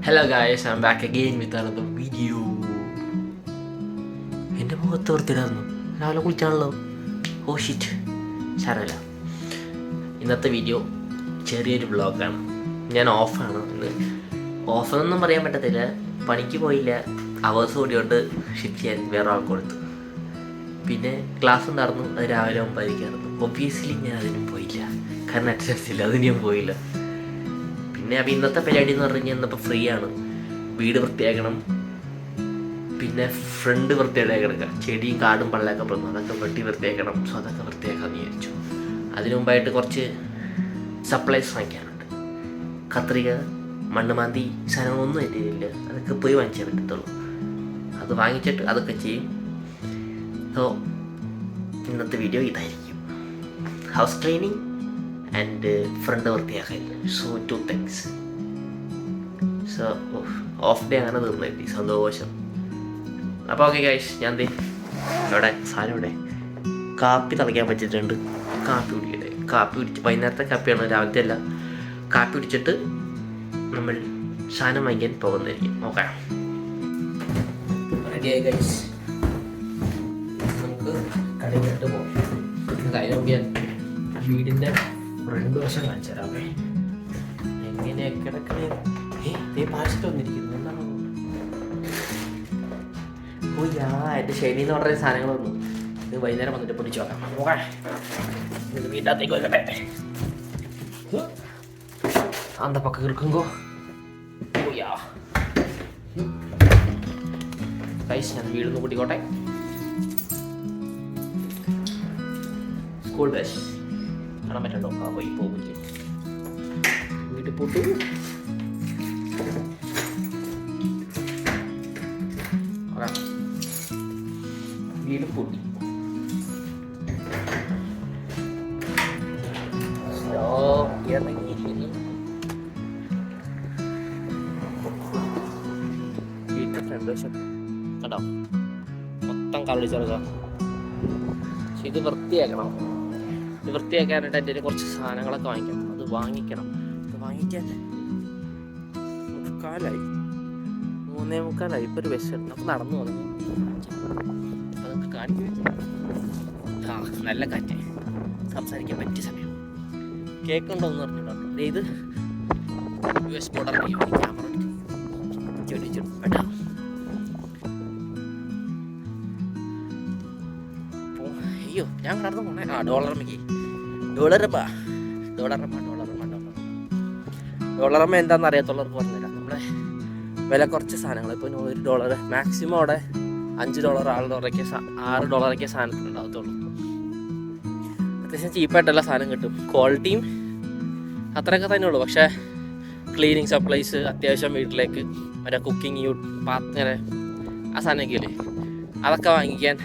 Hello guys, I'm back again with another video. എൻ്റെ മുഖത്ത് ഓർത്തിടായിരുന്നു രാവിലെ കുളിച്ചാണല്ലോ. ഓ ഷിറ്റ്, സാരമില്ല. ഇന്നത്തെ വീഡിയോ ചെറിയൊരു വ്ളോഗാണ്. ഞാൻ ഓഫാണ് ഇന്ന്. ഓഫെന്നൊന്നും പറയാൻ പറ്റത്തില്ല, പണിക്ക് പോയില്ല. അവേഴ്സ് കൂടിയോണ്ട് ഷിഫ്റ്റ് ചെയ്യാൻ വേറെ ആൾക്ക് കൊടുത്തു. പിന്നെ ക്ലാസ് ഉണ്ടായിരുന്നു, അത് രാവിലെ 9:00 ഒബ്വിയസ്ലി ഞാൻ അതിനും പോയില്ല, കാരണം അറ്റൻഡൻസ് ഇല്ല, അതിന് ഞാൻ പോയില്ല. പിന്നെ അപ്പം ഇന്നത്തെ പരിപാടി എന്ന് പറഞ്ഞു കഴിഞ്ഞാൽ ഇന്നിപ്പോൾ ഫ്രീ ആണ്. വീട് വൃത്തിയാക്കണം, പിന്നെ ഫ്രണ്ട് വൃത്തിയാക്കി കിടക്കുക, ചെടിയും കാടും പള്ളയൊക്കെ പറഞ്ഞു അതൊക്കെ വെട്ടി വൃത്തിയാക്കണം. സോ അതൊക്കെ വൃത്തിയാക്കാമെന്ന് വിചാരിച്ചു. അതിനു മുമ്പായിട്ട് കുറച്ച് സപ്ലൈസ് വാങ്ങിക്കാനുണ്ട്. കത്രിക, മണ്ണുമാന്തി സാധനങ്ങളൊന്നും എൻ്റെ കയ്യിലില്ല, അതൊക്കെ പോയി വാങ്ങിച്ചേ പറ്റത്തുള്ളൂ. അത് വാങ്ങിച്ചിട്ട് അതൊക്കെ ചെയ്യും. സോ ഇന്നത്തെ വീഡിയോ ഇതായിരിക്കും, ഹൗസ് ക്ലീനിങ് ആൻഡ് ഫ്രണ്ട് വൃത്തിയാക്കൽ. So 2 things. So off day അങ്ങനെ തീർന്നു, സന്തോഷം. അപ്പോൾ ഓക്കെ ഗൈസ്, ഞാൻ ഇവിടെ സാധനം ഇവിടെ കാപ്പി തിളയ്ക്കാൻ പറ്റിയിട്ടുണ്ട്. കാപ്പി കുടിച്ച് വൈകുന്നേരത്തെ കാപ്പിയാണ്, രാവിലത്തെ അല്ല. കാപ്പി കുടിച്ചിട്ട് നമ്മൾ സാധനം വാങ്ങിക്കാൻ പോകുന്നതായിരിക്കും. ഓക്കെ, റെഡിയായി ഗൈസ്, നമുക്ക് കടയിലോട്ട് പോകാം. അതിനൊക്കെ വീടിൻ്റെ ഫ്രണ്ട് വശം കാണിച്ചു തരാമേ. എങ്ങനെയൊക്കെ കിടക്കണേ പാഴ്സൽ വന്നിരിക്കുന്നു. എന്താണ് എൻ്റെ ഷെഡി എന്ന് പറഞ്ഞ സാധനങ്ങളൊന്നും ഇത് വൈകുന്നേരം വന്നിട്ട് പൊടിച്ചു നോക്കാം. ഓക്കെ, ഇത് വീട്ടകത്തേക്ക് വരട്ടെ. அந்த பக்கம் இருக்குங்கோ. ഓയാ ഗൈസ്, ഞാൻ വീടൊന്ന് കൂട്ടിക്കോട്ടെ. സ്കൂൾ ബസ് കാണാൻ പറ്റണ്ടോ? ആ പോയി പോകും ചെയ്യും. വീട്ടിൽ പോട്ടു. വീട് പൊട്ടി. ഇറങ്ങിയിരിക്കുന്നു. വീട്ടിൽ ഫ്രണ്ട് വശം കണ്ടോ, മൊത്തം കളിച്ചെടുക്കാം. പക്ഷെ ഇത് വൃത്തിയാക്കണം. ഇത് വൃത്തിയാക്കാനായിട്ട് എൻ്റെ കുറച്ച് സാധനങ്ങളൊക്കെ വാങ്ങിക്കണം. അത് വാങ്ങിക്കാൻ 3:45 ഇപ്പോൾ ഒരു ബസ് നമുക്ക് നടന്നു തുടങ്ങി. അതൊക്കെ കാണിക്കും. ആ നല്ല കാറ്റ്, സംസാരിക്കാൻ പറ്റിയ സമയം. കേൾക്കണ്ടോ എന്ന് പറഞ്ഞിട്ടുണ്ടോ? ഇത് US ബോർഡർ ക്യാമറ വേണ്ട. അയ്യോ, ഞാൻ കടന്നു പോണേ. ആ ഡോളറമ്മ എന്താണെന്ന് അറിയാത്തുള്ളവർക്ക് പറഞ്ഞുതരാം. നമ്മളെ വില കുറച്ച് സാധനങ്ങൾ ഇപ്പോൾ $1 മാക്സിമം അവിടെ $5 $6 സാധനത്തിന് ഉണ്ടാകത്തുള്ളൂ. അത്യാവശ്യം ചീപ്പായിട്ടുള്ള സാധനം കിട്ടും, ക്വാളിറ്റിയും അത്രയൊക്കെ തന്നെ ഉള്ളൂ. പക്ഷേ ക്ലീനിങ് സപ്ലൈസ്, അത്യാവശ്യം വീട്ടിലേക്ക് മറ്റേ കുക്കിംഗ് ഇങ്ങനെ ആ സാധനമൊക്കെ ഇല്ലേ, അതൊക്കെ വാങ്ങിക്കാൻ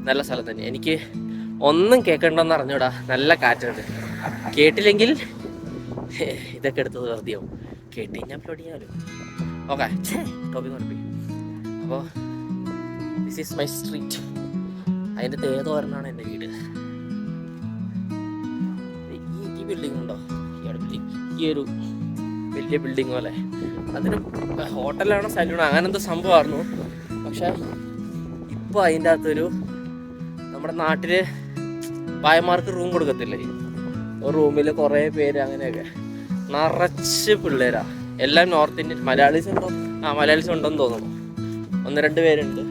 നല്ല സ്ഥലം തന്നെ. എനിക്ക് ഒന്നും കേൾക്കണ്ടെന്ന് അറിഞ്ഞൂടാ, നല്ല കാറ്റുണ്ട്. കേട്ടില്ലെങ്കിൽ ഇതൊക്കെ എടുത്തത് വെറുതെയാവും, കേട്ട് കഴിഞ്ഞാൽ അപ്ലോഡ് ചെയ്യാമല്ലോ. ഓക്കെ, ടോപ്പിക് ഉറപ്പി. അപ്പോൾ ദിസ് ഈസ് മൈ സ്ട്രീറ്റ്. അതിൻ്റെ തേതോരനാണ് എൻ്റെ വീട്. ഈ ബിൽഡിംഗ് ഉണ്ടോ? ഈ ഒരു വലിയ ബിൽഡിംഗ് പോലെ, അതിന് ഹോട്ടലാണോ സലൂണോ അങ്ങനത്തെ സംഭവമായിരുന്നു. പക്ഷേ ഇപ്പോൾ അതിൻ്റെ അകത്തൊരു നമ്മുടെ നാട്ടിൽ ഭായമാർക്ക് റൂം കൊടുക്കത്തില്ലേ, ഒരു റൂമിൽ കുറേ പേര് അങ്ങനെയൊക്കെ നിറച്ച് പിള്ളേരാ. എല്ലാം നോർത്ത് ഇന്ത്യൻ. മലയാളീസ് ഉണ്ടോ? മലയാളീസ് ഉണ്ടെന്ന് തോന്നുന്നു. 1-2 പേരുണ്ട്.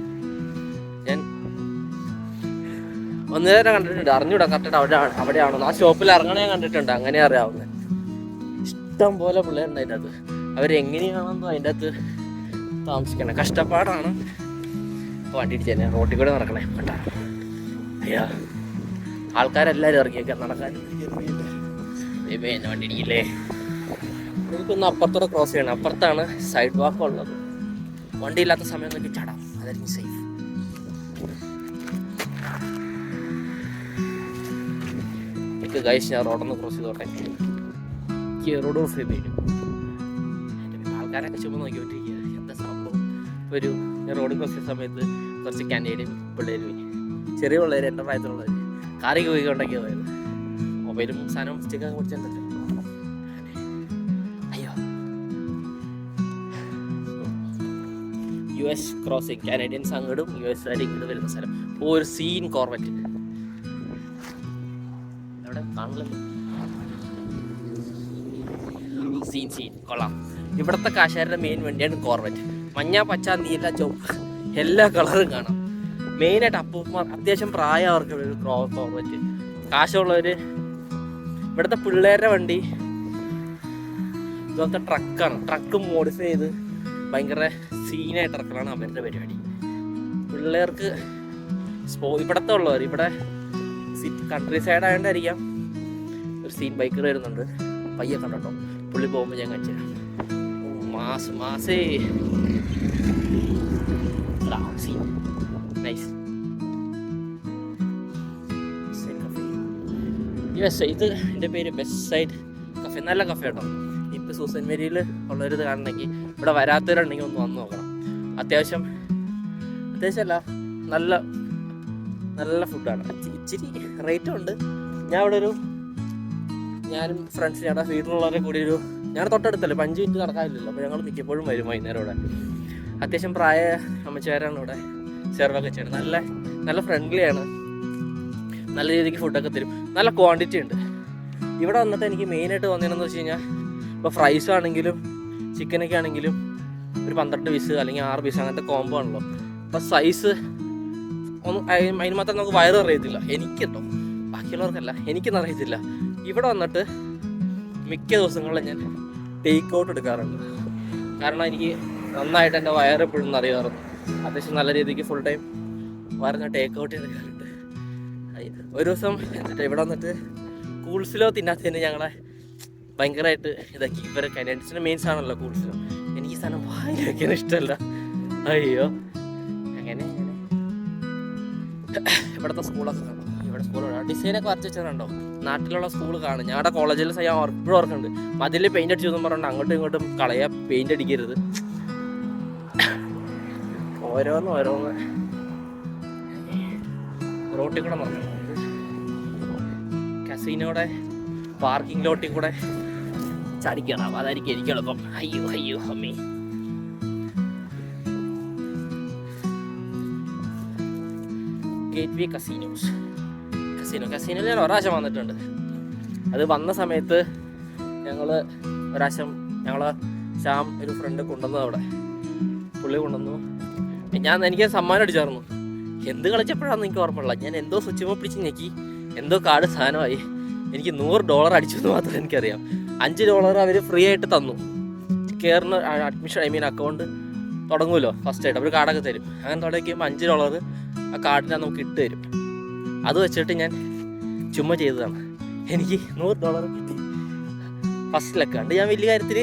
ഞാൻ 1-2 കണ്ടിട്ടുണ്ട്, അറിഞ്ഞൂടാ കറക്റ്റ് അവിടെയാണോ. ആ ഷോപ്പിൽ ഇറങ്ങണേ കണ്ടിട്ടുണ്ട്, അങ്ങനെ അറിയാവുന്നത്. ഇഷ്ടം പോലെ പിള്ളേരുണ്ട് അതിൻ്റെ അകത്ത്. അവരെങ്ങനെയാണെന്നോ അതിൻ്റെ അകത്ത് താമസിക്കണേ, കഷ്ടപ്പാടാണ്. വണ്ടി ഇടിച്ച് തന്നെ റോട്ടിൽ കൂടെ നടക്കണേ കേട്ടാ. അയ്യാ, ആൾക്കാരെല്ലാവരും ഇറങ്ങിയൊക്കെ നടക്കാൻ. എന്നെ വണ്ടി ഇടിക്കില്ലേ. എനിക്കൊന്ന് അപ്പുറത്തോടെ ക്രോസ് ചെയ്യണം. അപ്പുറത്താണ് സൈഡ് വാക്ക് ഉള്ളത്. വണ്ടി ഇല്ലാത്ത സമയം നോക്കി ചാടാം, അതായിരിക്കും സേഫ്. എനിക്ക് ഗൈസ്, ഞാൻ റോഡൊന്ന് ക്രോസ് ചെയ്തോട്ടെ. എനിക്ക് റോഡ് ക്രോസ് ചെയ്ത് തരും. ആൾക്കാരൊക്കെ ചുമ്മാ നോക്കിക്കൊണ്ടിരിക്കുക, എന്താ സംഭവം. ഒരു റോഡ് ക്രോസ് ചെയ്ത സമയത്ത് കുറച്ച് കാനേഡിയൻ പിള്ളേർ പോയി, ചെറിയ പിള്ളേർ, എൻ്റെ പ്രായത്തിലുള്ളവർ കാറിൽ പോയിക്കൊണ്ടൊക്കെ പോയത്. മൊബൈലും സാധനവും സ്റ്റിക്കൊക്കെ കുടിച്ചിട്ടുണ്ടല്ലോ. അയ്യോ, US ക്രോസിങ്, കാനഡിയൻസ് അങ്ങോട്ടും US ആയിട്ട് ഇങ്ങോട്ട് വരുന്ന സ്ഥലം. ഒരു സീൻ കോർവറ്റ് അവിടെ കാണില്ലല്ലോ. സീൻ കൊള്ളാം. ഇവിടുത്തെ കാശാരുടെ മെയിൻ വണ്ടിയാണ് കോർവറ്റ്. മഞ്ഞ, പച്ച, നീല, ചുവപ്പ് എല്ലാ കളറും കാണാം. മെയിനായിട്ട് അപ്പൂപ്പന്മാർ, അത്യാവശ്യം പ്രായം അവർക്ക് ഒരു കോർവറ്റ്. കാശുള്ളവർ ഇവിടുത്തെ പിള്ളേരുടെ വണ്ടി ഇതുപോലത്തെ ട്രക്കാണ്. ട്രക്ക് മോഡിഫൈ ചെയ്ത് ഭയങ്കര സീനായിട്ട് ഇറക്കലാണ് അവരുടെ പരിപാടി. പിള്ളേർക്ക് ഇവിടുത്തെ ഉള്ളവർ ഇവിടെ സിറ്റി കൺട്രി സൈഡ് ആയതുകൊണ്ടായിരിക്കാം ഒരു സീൻ ബൈക്കർ വരുന്നുണ്ട്. പയ്യെ കണ്ടോ, പുള്ളി പോകുമ്പോൾ ഞാൻ കാണിച്ചു തരാം. മാസേ നൈസ്. ഇത് എൻ്റെ പേര് ബെസ്റ്റ് സൈഡ് കഫേ. നല്ല കഫേ കേട്ടോ. ഇപ്പോൾ സൂസൻ മേരിയിൽ ഉള്ളവരിത് കാണണമെങ്കിൽ, ഇവിടെ വരാത്തവരുണ്ടെങ്കിൽ ഒന്ന് വന്ന് നോക്കണം. അത്യാവശ്യമല്ല, നല്ല ഫുഡാണ്. ഇച്ചിരി റേറ്റും ഉണ്ട്. ഞാനും ഫ്രണ്ട്സ്, ഞങ്ങളുടെ വീട്ടിലുള്ളവരെ കൂടി ഞങ്ങളുടെ തൊട്ടടുത്തല്ലേ, 5 മിനിറ്റ് നടക്കാനില്ലല്ലോ. അപ്പോൾ ഞങ്ങൾ മിക്കപ്പോഴും വരും വൈകുന്നേരം ഇവിടെ. അത്യാവശ്യം പ്രായ അമ്മച്ചാരാണ് ഇവിടെ സെർവൊക്കെ ചെയ്യുന്നത്. നല്ല ഫ്രണ്ട്ലിയാണ്. നല്ല രീതിക്ക് ഫുഡൊക്കെ തരും. നല്ല ക്വാണ്ടിറ്റി ഉണ്ട്. ഇവിടെ വന്നിട്ട് എനിക്ക് മെയിനായിട്ട് തോന്നിയതെന്ന് വെച്ച് കഴിഞ്ഞാൽ, ഇപ്പോൾ ഫ്രൈസ് ആണെങ്കിലും ചിക്കനൊക്കെ ആണെങ്കിലും ഒരു 12 പീസ് അല്ലെങ്കിൽ 6 പീസ് അങ്ങനത്തെ കോംബോ ആണല്ലോ. അപ്പോൾ സൈസ് ഒന്നും അതിന് മാത്രം നമുക്ക് വയറ് അറിയത്തില്ല. എനിക്ക് കേട്ടോ, ബാക്കിയുള്ളവർക്കല്ല, എനിക്കൊന്നും അറിയത്തില്ല. ഇവിടെ വന്നിട്ട് മിക്ക ദിവസങ്ങളിലും ഞാൻ ടേക്ക് ഔട്ട് എടുക്കാറുണ്ട്. കാരണം എനിക്ക് നന്നായിട്ട് എൻ്റെ വയറ് എപ്പോഴും അറിയാറുണ്ട്. അത്യാവശ്യം നല്ല രീതിക്ക് ഫുൾ ടൈം വയറ് ടേക്ക് ഔട്ട് എടുക്കാറുണ്ട്. ഒരു ദിവസം ഇവിടെ വന്നിട്ട് കൂൾസിലോ തിന്നാത്തതിന് ഞങ്ങളെ ഭയങ്കരമായിട്ട് ഇതാക്കി. ഇവരെ കാനഡിയൻസിൻ്റെ മെയിൻസ് ആണല്ലോ കൂൾസിലോ. എനിക്ക് ഈ സാധനം വാങ്ങി വയ്ക്കാൻ ഇഷ്ടമല്ല. അയ്യോ, അങ്ങനെ ഇവിടുത്തെ സ്കൂളൊക്കെ കാണും. ഇവിടെ സ്കൂളാണ് ഡിസൈനൊക്കെ വരച്ച് വെച്ചതുണ്ടോ. നാട്ടിലുള്ള സ്കൂൾ കാണും. ഞങ്ങളുടെ കോളേജിൽ ഞാൻ ഇപ്പോഴും ഓർക്കുന്നുണ്ട്. മതിൽ പെയിൻ്റ് അടിച്ചു എന്ന് പറഞ്ഞിട്ട് അങ്ങോട്ടും ഇങ്ങോട്ടും കളയാ, പെയിൻ്റ് അടിക്കരുത്. ഓരോന്ന് റോട്ടിൽ കൂടെ നോക്കണം. കസീനോടെ പാർക്കിംഗ് ലോട്ടിൽ കൂടെ ചാടിക്കണം. അതായിരിക്കും എനിക്ക് എളുപ്പം. അയ്യോ അമ്മേ. ഗേറ്റ് വേ കസീനോയിൽ ഞാൻ ഒരാശം വന്നിട്ടുണ്ട്. അത് വന്ന സമയത്ത് ഞങ്ങളെ ശ്യാം ഒരു ഫ്രണ്ട് കൊണ്ടുവന്നു. അവിടെ പുള്ളി കൊണ്ടുവന്നു. എനിക്ക് സമ്മാനം അടിച്ചായിരുന്നു. എന്ത് കളിച്ചപ്പോഴാണെന്ന് എനിക്ക് ഓർമ്മയില്ല. ഞാൻ എന്തോ സ്വിച്ച് പിടിച്ച് ഞെക്കി, എന്തോ കാർഡ് സാധനമായി. എനിക്ക് $100 അടിച്ചു എന്ന് മാത്രം എനിക്കറിയാം. $5 അവർ ഫ്രീ ആയിട്ട് തന്നു. കയറുന്ന അഡ്മിഷൻ അക്കൗണ്ട് തുടങ്ങുമല്ലോ ഫസ്റ്റ് ആയിട്ട്, അവർ കാർഡൊക്കെ തരും. അങ്ങനെ തുടങ്ങിക്കുമ്പോൾ $5 ആ കാർഡിനെ നമുക്ക് ഇട്ട് തരും. അത് വെച്ചിട്ട് ഞാൻ ചുമ്മാ ചെയ്തതാണ്. എനിക്ക് $100 കിട്ടി ഫസ്റ്റ് ലക്ക്. കണ്ട് ഞാൻ വലിയ കാര്യത്തിൽ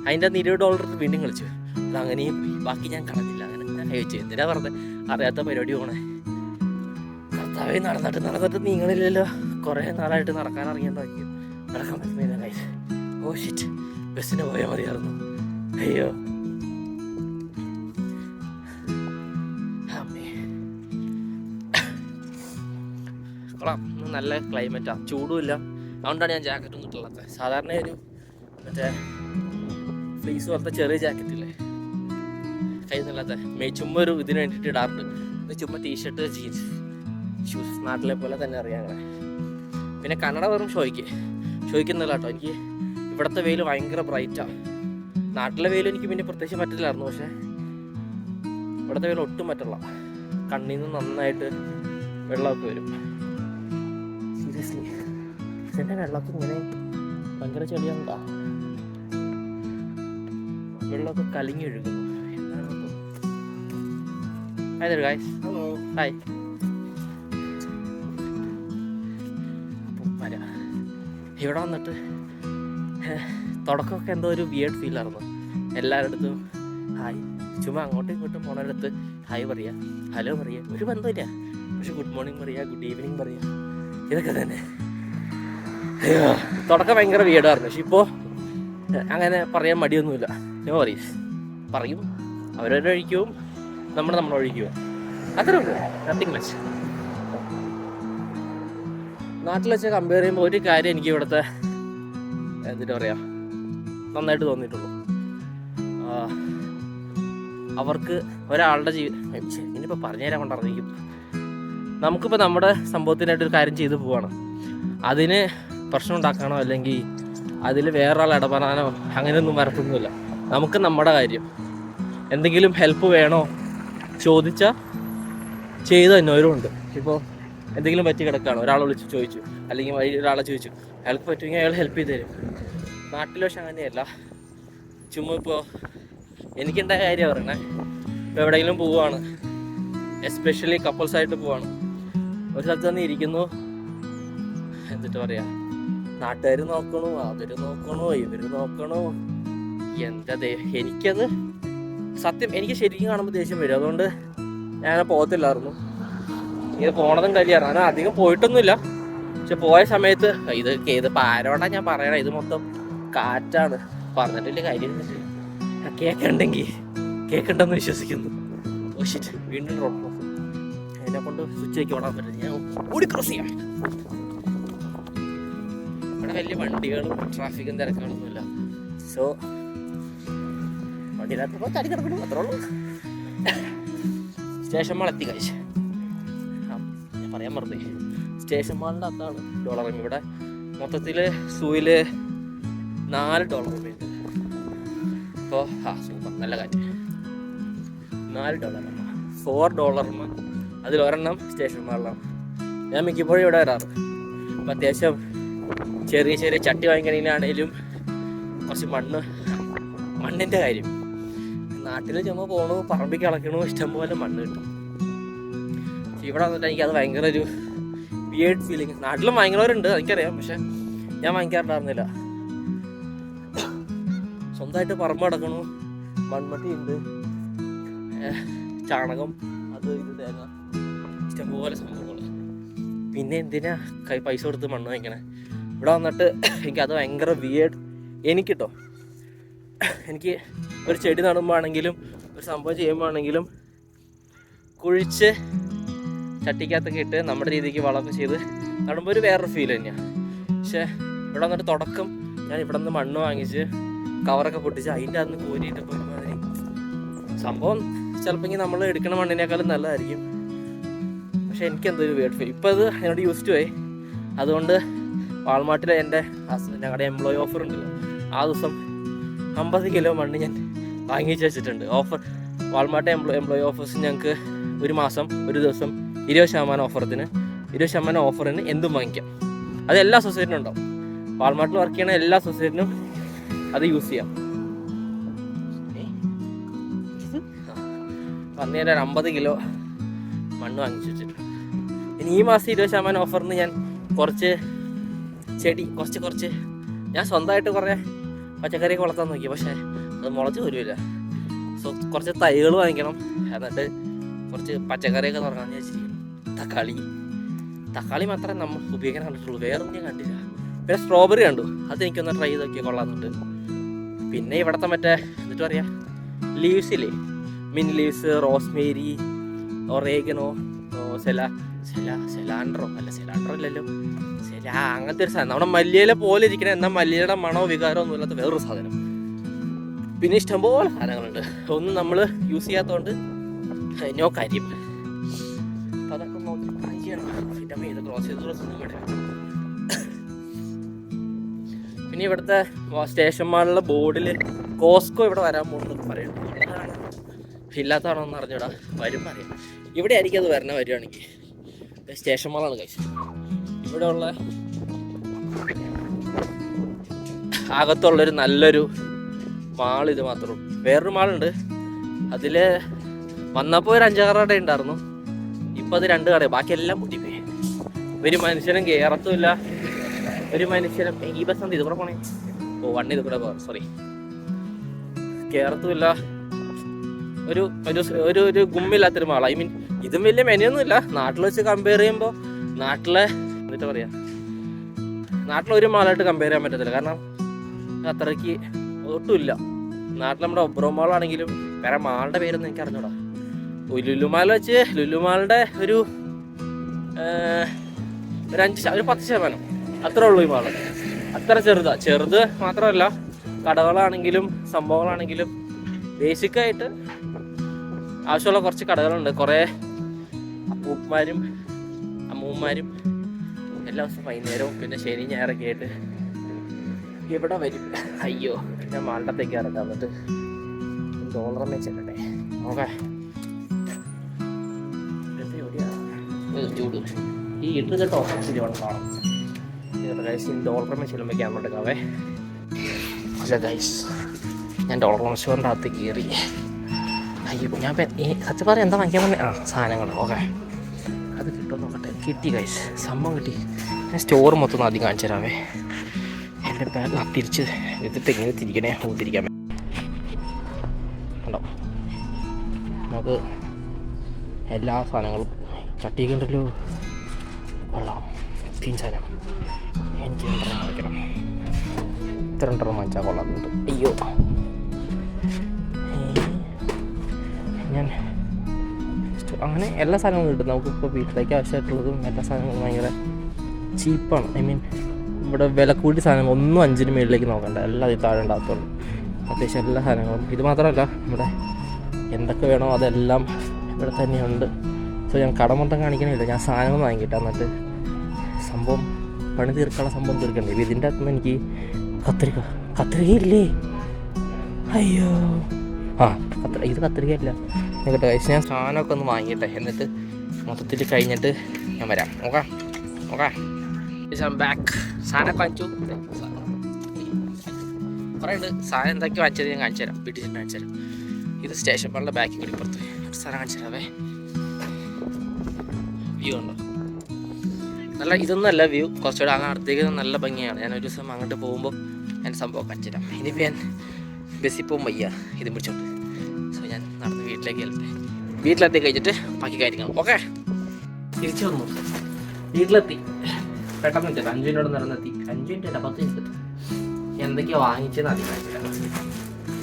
അതിൻ്റെ അന്ന് $20 വീണ്ടും കളിച്ചു. അത് അങ്ങനെയും പോയി. ബാക്കി ഞാൻ കളഞ്ഞില്ല. അങ്ങനെ ഞാൻ കഴിച്ചു. എന്തിനാ പറഞ്ഞത്, അറിയാത്ത പരിപാടി പോണേ. കർത്താവേ, നടന്നിട്ട് നീങ്ങളില്ലല്ലോ. കുറേ നാളായിട്ട് നടക്കാൻ അറിയാണ്ടാക്കി. നടക്കാൻ പറ്റുന്നില്ല ഗൈസ്. ഓ ഷിറ്റ്, ബസ്സിന് പോയാൽ മതിയായിരുന്നു. അയ്യോ കൊള്ളാം. നല്ല ക്ലൈമറ്റാണ്, ചൂടുമില്ല. അതുകൊണ്ടാണ് ഞാൻ ജാക്കറ്റൊന്നും ഇട്ടുള്ളത്. സാധാരണ ഒരു മറ്റേ ഫ്ലീസ് പോലത്തെ ചെറിയ ജാക്കറ്റില്ലേ, കയ്യിലില്ലാത്ത ചുമ്മാ ഒരു ഇതിന് വേണ്ടിയിട്ട് ഇടാറുണ്ട്. ചുമ്മാ ടീഷർട്ട്, ജീൻസ്, ഷൂസ്. നാട്ടിലെ പോലെ തന്നെ അറിയാം. അങ്ങനെ പിന്നെ കന്നഡ വെറും ചോദിക്കുന്നില്ല കേട്ടോ. എനിക്ക് ഇവിടുത്തെ വെയിൽ ഭയങ്കര ബ്രൈറ്റാണ്. നാട്ടിലെ വെയിൽ എനിക്ക് പിന്നെ പ്രത്യേകിച്ച് പറ്റില്ലായിരുന്നു. പക്ഷേ ഇവിടുത്തെ വെയിൽ ഒട്ടും പറ്റില്ല. കണ്ണിൽ നിന്ന് നന്നായിട്ട് വെള്ളമൊക്കെ വരും. സീരിയസ്ലി എൻ്റെ വെള്ളമൊക്കെ ഇങ്ങനെ ഭയങ്കര ചെളിയാണ്ടാ. വെള്ളമൊക്കെ കലങ്ങി ഒഴുകുന്നു. Hi there guys. Hello. Hi. ഇവിടെ വന്നിട്ട് തുടക്കമൊക്കെ എന്തോ ഒരു വിയേർഡ് ഫീലായിരുന്നു. എല്ലാവരുടെ അടുത്തും ഹായ്, ചുമ്മാ അങ്ങോട്ടും ഇങ്ങോട്ടും പോണടുത്ത് ഹായ് പറയുക, ഹലോ പറയുക, ഒരു ബന്ധമില്ല. പക്ഷെ ഗുഡ് മോർണിംഗ് പറയുക, ഗുഡ് ഈവനിങ് പറയുക, ഇതൊക്കെ തന്നെ. അയ്യോ, തുടക്കം ഭയങ്കര വിയേർഡായിരുന്നു. പക്ഷെ ഇപ്പോൾ അങ്ങനെ പറയാൻ മടിയൊന്നുമില്ല. നോ വറീസ്, പറയും. അവരവരുടെ ഒഴിക്കും, നമ്മുടെ ഒഴിക്കുക, അത്രേ ഉള്ളൂ. Nothing much. നാട്ടിൽ വെച്ച് കമ്പയർ ചെയ്യുമ്പോൾ ഒരു കാര്യം എനിക്ക് ഇവിടുത്തെ എന്താ പറയുക നന്നായിട്ട് തോന്നിയിട്ടുള്ളൂ. അവർക്ക് ഒരാളുടെ ഇനിയിപ്പോൾ പറഞ്ഞുതരാൻ കൊണ്ടിറങ്ങിക്കും. നമുക്കിപ്പോൾ നമ്മുടെ സംഭവത്തിനായിട്ടൊരു കാര്യം ചെയ്തു പോവാണ്, അതിന് പ്രശ്നം ഉണ്ടാക്കാനോ അല്ലെങ്കിൽ അതിൽ വേറൊരാൾ ഇടപെടാനോ അങ്ങനെയൊന്നും വരത്തൊന്നുമില്ല. നമുക്ക് നമ്മുടെ കാര്യം എന്തെങ്കിലും ഹെൽപ്പ് വേണോ ചോദിച്ചാൽ ചെയ്ത് തന്നവരും ഉണ്ട്. ഇപ്പോൾ എന്തെങ്കിലും പറ്റി കിടക്കുകയാണ്, ഒരാളെ വിളിച്ച് ചോദിച്ചു, അല്ലെങ്കിൽ വഴി ഒരാളെ ചോദിച്ചു, അയാൾക്ക് പറ്റുമെങ്കിൽ അയാൾ ഹെൽപ്പ് ചെയ്ത് തരും. നാട്ടിൽ പക്ഷെ അങ്ങനെയല്ല. ചുമ്മാ ഇപ്പോൾ എനിക്കുണ്ടായ കാര്യം പറയണേ, ഇപ്പോൾ എവിടെയെങ്കിലും പോവുകയാണ്, എസ്പെഷ്യലി കപ്പിൾസായിട്ട് പോവാണ്, ഒരു സ്ഥലത്ത് തന്നെ ഇരിക്കുന്നു, എന്നിട്ട് പറയാ നാട്ടുകാർ നോക്കണോ, അവർ നോക്കണോ, ഇവർ നോക്കണോ, എന്താ എനിക്കത് സത്യം എനിക്ക് ശരിക്കും കാണുമ്പോൾ ദേഷ്യം വരും. അതുകൊണ്ട് ഞാൻ പോകത്തില്ലായിരുന്നു. ഇത് പോണതും കഴിയാറ്, ഞാൻ അധികം പോയിട്ടൊന്നുമില്ല. പക്ഷെ പോയ സമയത്ത് ഇത് ആരോടാ ഞാൻ പറയണേ, ഇത് മൊത്തം കാറ്റാണ്, പറഞ്ഞിട്ടില്ല കാര്യം കേൾക്കണ്ടെങ്കിൽ കേൾക്കണ്ടെന്ന് വിശ്വസിക്കുന്നു. വീണ്ടും റോഡ് ക്രോസ്, എന്നെ കൊണ്ട് സ്വിച്ചിലേക്ക് ഓടാൻ പറ്റില്ല, ഞാൻ ഓടി ക്രോസ് ചെയ്യാം. ഇവിടെ വലിയ വണ്ടികളും ട്രാഫിക്കും തിരക്കുകളൊന്നുമില്ല. സോ വണ്ടിയിനകത്ത് ചടി കിടക്കണം, അത്രേ ഉള്ളൂ. സ്റ്റേഷൻ മാൾ എത്തി കഴിച്ച് ഞാൻ പറയാൻ മറന്നേ, സ്റ്റേഷൻ മാളിൻ്റെ അകത്താണ് ഡോളർ. ഇവിടെ മൊത്തത്തിൽ സൂയിൽ $4 ഉണ്ട്. ഇപ്പോൾ സൂപ്പർ, നല്ല കാര്യം. $4 $4 അതിലൊരെണ്ണം സ്റ്റേഷൻ മാളിലാണ്. ഞാൻ മിക്കപ്പോഴും ഇവിടെ വരാറ്. അപ്പം അത്യാവശ്യം ചെറിയ ചെറിയ ചട്ടി വാങ്ങിക്കണമെങ്കിലാണേലും കുറച്ച് മണ്ണിൻ്റെ കാര്യം. നാട്ടിൽ ചുമ്മാ പോകണു, പറമ്പിൽ കളക്കണു, ഇഷ്ടംപോലെ മണ്ണ് കിട്ടും. ഇവിടെ വന്നിട്ട് എനിക്കത് ഭയങ്കര ഒരു വിയേർഡ് ഫീലിങ്. നാട്ടിലും വാങ്ങിക്കുന്നവരുണ്ട്, എനിക്കറിയാം, പക്ഷെ ഞാൻ വാങ്ങിക്കാറുണ്ടായിരുന്നില്ല. സ്വന്തമായിട്ട് പറമ്പ് കിടക്കണു, മൺമട്ടി ഉണ്ട്, ചാണകം, അത് ഇത് തേങ്ങ, ഇഷ്ടംപോലെ സംഭവങ്ങൾ. പിന്നെ എന്തിനാ പൈസ കൊടുത്ത് മണ്ണ് വാങ്ങിക്കണേ? ഇവിടെ വന്നിട്ട് എനിക്കത് ഭയങ്കര വിയേർഡ്. എനിക്കിട്ടോ, എനിക്ക് ഒരു ചെടി നടുമ്പോഴാണെങ്കിലും ഒരു സംഭവം ചെയ്യുമ്പോഴാണെങ്കിലും കുഴിച്ച് ചട്ടിക്കകത്തൊക്കെ ഇട്ട് നമ്മുടെ രീതിക്ക് വളമൊക്കെ ചെയ്ത് നടുമ്പോൾ ഒരു വേറൊരു ഫീൽ തന്നെയാണ്. പക്ഷേ ഇവിടെ വന്നിട്ട് തുടക്കം ഞാൻ ഇവിടെ നിന്ന് മണ്ണ് വാങ്ങിച്ച് കവറൊക്കെ പൊട്ടിച്ച് അതിൻ്റെ അന്ന് കോരിയിട്ട് പോയി സംഭവം ചിലപ്പോൾ നമ്മൾ എടുക്കണ മണ്ണിനേക്കാളും നല്ലതായിരിക്കും. പക്ഷേ എനിക്കെന്തൊരു വേർഡ് ഫീൽ. ഇപ്പോൾ അത് എന്നോട് യൂസ് ടു ആയി. അതുകൊണ്ട് വാൾമാർട്ടിലെ ഞങ്ങളുടെ എംപ്ലോയി ഓഫർ ഉണ്ടല്ലോ, ആ ദിവസം 50 കിലോ മണ്ണ് ഞാൻ വാങ്ങിച്ച് വെച്ചിട്ടുണ്ട്. ഓഫർ വാൾമാർട്ട് എംപ്ലോയി ഓഫേഴ്സ് ഞങ്ങൾക്ക് ഒരു മാസം ഒരു ദിവസം 20% ഓഫറിന് എന്തും വാങ്ങിക്കാം. അത് എല്ലാ സൊസൈറ്റിനും ഉണ്ടാവും. വാൾമാർട്ടിൽ വർക്ക് ചെയ്യണ എല്ലാ സൊസൈറ്റിനും അത് യൂസ് ചെയ്യാം. അന്നേരം 50 കിലോ മണ്ണ് വാങ്ങിച്ചു വെച്ചിട്ടുണ്ട്. ഇനി ഈ മാസം 20% ഓഫറിന് ഞാൻ കുറച്ച് ചെടി കുറച്ച് ഞാൻ സ്വന്തമായിട്ട് കുറേ പച്ചക്കറിയൊക്കെ വളർത്താൻ നോക്കി. പക്ഷേ അത് മുളച്ച് വരുമില്ല. സോ കുറച്ച് തൈകൾ വാങ്ങിക്കണം, എന്നിട്ട് കുറച്ച് പച്ചക്കറിയൊക്കെ തുടങ്ങാൻ വിചാരിച്ചിരിക്കും. തക്കാളി മാത്രമേ നമ്മൾ ഉപയോഗിക്കാൻ കണ്ടിട്ടുള്ളൂ, വേറൊന്നും ഞാൻ കണ്ടില്ല. പിന്നെ സ്ട്രോബെറി കണ്ടു, അതെനിക്കൊന്ന് ട്രൈ ചെയ്ത് നോക്കിയാൽ കൊള്ളാമെന്നുണ്ട്. പിന്നെ ഇവിടുത്തെ മറ്റേ എന്നിട്ട് പറയാ ലീവ്സില്ലേ, മിൻ ലീവ്സ്, റോസ്മേരി, ഒറേഗനോ, സെലാൻഡ്രോ ഇല്ലല്ലോ, അങ്ങനത്തെ ഒരു സാധനം, നമ്മുടെ മല്ലിയില പോലെ ഇരിക്കണ, എന്നാൽ മല്ലിയുടെ മണോ വികാരമോ ഒന്നും ഇല്ലാത്ത വേറൊരു സാധനം. പിന്നെ ഇഷ്ടംപോലെ സാധനങ്ങളുണ്ട്, ഒന്നും നമ്മൾ യൂസ് ചെയ്യാത്തതുകൊണ്ട് നോ കാര്യം. അപ്പം അതൊക്കെ നോക്കി ട്രൈ ചെയ്യണം. പിന്നെ ഇത് ക്രോസ് ചെയ്തൊന്നും വേണ്ട. പിന്നെ ഇവിടുത്തെ സ്റ്റേഷൻ മാളിലെ ബോർഡിൽ കോസ്കോ ഇവിടെ വരാൻ പോകുന്നത് പറയുന്നു. ഇല്ലാത്തതാണോ എന്ന് അറിഞ്ഞൂടാ, വരും പറയാം. ഇവിടെ ആയിരിക്കും അത് വരുവാണെങ്കിൽ. സ്റ്റേഷൻ മാളാണ് കഴിച്ചത്. ഇവിടെ ഉള്ള അകത്തുള്ളൊരു നല്ലൊരു മാൾ ഇത് മാത്രമേ ഉള്ളൂ. വേറൊരു മാളുണ്ട്, അതിൽ വന്നപ്പോൾ ഒരു 5-6 കട ഉണ്ടായിരുന്നു. ഇപ്പം അത് 2 കട, ബാക്കിയെല്ലാം പൊട്ടിപ്പോയി. ഒരു മനുഷ്യനും കയറത്തുമില്ല. ഒരു മനുഷ്യനും ഈ ബസ് ഇത് കൂടെ പോണേ, വണ്ടി ഇത് കൂടെ സോറി കയറത്തുമില്ല. ഒരു ഒരു ഒരു ഗുമ്മില്ലാത്തൊരു മാൾ. ഐ മീൻ ഇതും വലിയ മെനയൊന്നുമില്ല നാട്ടിൽ വെച്ച് കമ്പയർ ചെയ്യുമ്പോൾ. നാട്ടിലെ എന്നിട്ട് പറയാ, നാട്ടിലൊരു മാളായിട്ട് കമ്പയർ ചെയ്യാൻ പറ്റത്തില്ല, കാരണം അത്രയ്ക്ക് ഒട്ടുമില്ല. നാട്ടിൽ നമ്മുടെ ഒബ്രോ മാളാണെങ്കിലും വേറെ മാളുടെ പേരൊന്നും എനിക്ക് അറിഞ്ഞൂടാ. ലുലുമാൾ വെച്ച് ലുലുമാളുടെ ഒരു 10% അത്രേ ഉള്ളൂ ഈ മാള്. അത്ര ചെറുത് മാത്രമല്ല, കടകളാണെങ്കിലും സംഭവങ്ങളാണെങ്കിലും ബേസിക്കായിട്ട് ആവശ്യമുള്ള കുറച്ച് കടകളുണ്ട്. കുറേ അപ്പൂപ്പന്മാരും അമ്മൂമ്മമാരും എല്ലാ ദിവസവും വൈകുന്നേരവും പിന്നെ ശനി ഞായറൊക്കെ ആയിട്ട് ഇവിടെ വരും. അയ്യോ, ഞാൻ മാൾട്ടത്തേക്ക് ഇറക്കാം. എന്നിട്ട് ഡോളറമ്മ ചെല്ലട്ടെ. ഓക്കെ, ചൂട് ഈ ഇട്ട് കേട്ടോ ശരി വേണം കാണാം. ഡോളറമ്മ ചെല്ലുമ്പോൾ ക്യാമറ എടുക്കാവേ. അല്ല ഗൈസ്, ഞാൻ ഡോളറമ്മ സ്റ്റോറിൻ്റെ അകത്ത് കയറി. അയ്യോ, ഞാൻ സത്യം പറയാം എന്താ വാങ്ങിക്കാൻ പറഞ്ഞ സാധനങ്ങൾ. ഓക്കെ, അത് കിട്ടുമെന്ന് നോക്കട്ടെ. കിട്ടി ഗൈസ്, സംഭവം കിട്ടി. ഞാൻ സ്റ്റോർ മൊത്തം ആദ്യം കാണിച്ചു തരാവേ. എൻ്റെ ബാഗ് തിരിച്ച് എടുത്തിട്ട് എങ്ങനെ തിരിക്കണേ തിരിക്കാൻ ഉണ്ടോ. നമുക്ക് എല്ലാ സാധനങ്ങളും ചട്ടിയൊക്കെ ഉണ്ടല്ലോ. കൊള്ളാം, തീൻ സാധനം. എനിക്ക് 2 വാങ്ങിക്കണം. ഇത്ര 2 വാങ്ങിച്ചാൽ കൊള്ളാറുണ്ട്. അയ്യോ, ഞാൻ അങ്ങനെ എല്ലാ സാധനങ്ങളും കിട്ടും. നമുക്കിപ്പോൾ വീട്ടിലേക്ക് ആവശ്യമായിട്ടുള്ളതും എല്ലാ സാധനങ്ങളും ഭയങ്കര ചീപ്പാണ്. ഐ മീൻ ഇവിടെ വില കൂടി സാധനങ്ങൾ 1-5 മേളിലേക്ക് നോക്കണ്ട, എല്ലാം ഇത് താഴെ ഉണ്ടാകത്തുള്ളൂ. അത്യാവശ്യം എല്ലാ സാധനങ്ങളും. ഇത് മാത്രമല്ല, ഇവിടെ എന്തൊക്കെ വേണോ അതെല്ലാം ഇവിടെ തന്നെയുണ്ട്. സോ ഞാൻ കട മൊത്തം കാണിക്കണില്ല, ഞാൻ സാധനങ്ങൾ വാങ്ങിയിട്ട് എന്നിട്ട് സംഭവം പണി തീർക്കാനുള്ള സംഭവം തീർക്കണ്ടേ. ഇപ്പോൾ ഇതിൻ്റെ അകത്തുനിന്ന് എനിക്ക് കത്രികയില്ലേ? അയ്യോ, ഇത് കത്രികയല്ല. കേട്ടോ കഴിച്ച് ഞാൻ സാധനമൊക്കെ ഒന്ന് വാങ്ങിയിട്ടെ, എന്നിട്ട് മൊത്തത്തിൽ കഴിഞ്ഞിട്ട് ഞാൻ വരാം. Okay back. സാധനമൊക്കെ വാങ്ങിച്ചു. കുറേ ഉണ്ട് സാധനം. എന്തൊക്കെ വാങ്ങിച്ചത് ഞാൻ കാണിച്ചു തരാം. വീട്ടിൽ കാണിച്ചു തരാം. ഇത് സ്റ്റേഷൻ പാളിൻ്റെ ബാക്കിൽ കൂടി പുറത്ത് സാധനം കാണിച്ചു തരാവേ. വ്യൂ ഉണ്ടോ? നല്ല ഇതൊന്നുമല്ല വ്യൂ, കുറച്ചുകൂടെ അങ്ങ് അടുത്തേക്ക് നല്ല ഭംഗിയാണ്. ഞാൻ ഒരു ദിവസം അങ്ങോട്ട് പോകുമ്പോൾ ഞാൻ സംഭവം കാണിച്ചു തരാം. ഇനിയിപ്പോൾ ഞാൻ ബസ്സിൽ പോകും വയ്യ ഇതും പിടിച്ചോണ്ട്. സോ ഞാൻ നടന്ന് വീട്ടിലേക്ക് വീട്ടിലെത്തി കഴിഞ്ഞിട്ട് ബാക്കി കാര്യങ്ങൾ. ഓക്കെ, തിരിച്ചു വന്നു. വീട്ടിലെത്തി പെട്ടെന്ന് വെച്ചാൽ 5 മിനിറ്റോട് നടന്നെത്തി. 5 മിനിറ്റ് അല്ല, 10 മിനിറ്റ് എത്തി. എന്തൊക്കെയോ വാങ്ങിച്ചെന്ന് ആദ്യം കാണിച്ചു തരാം.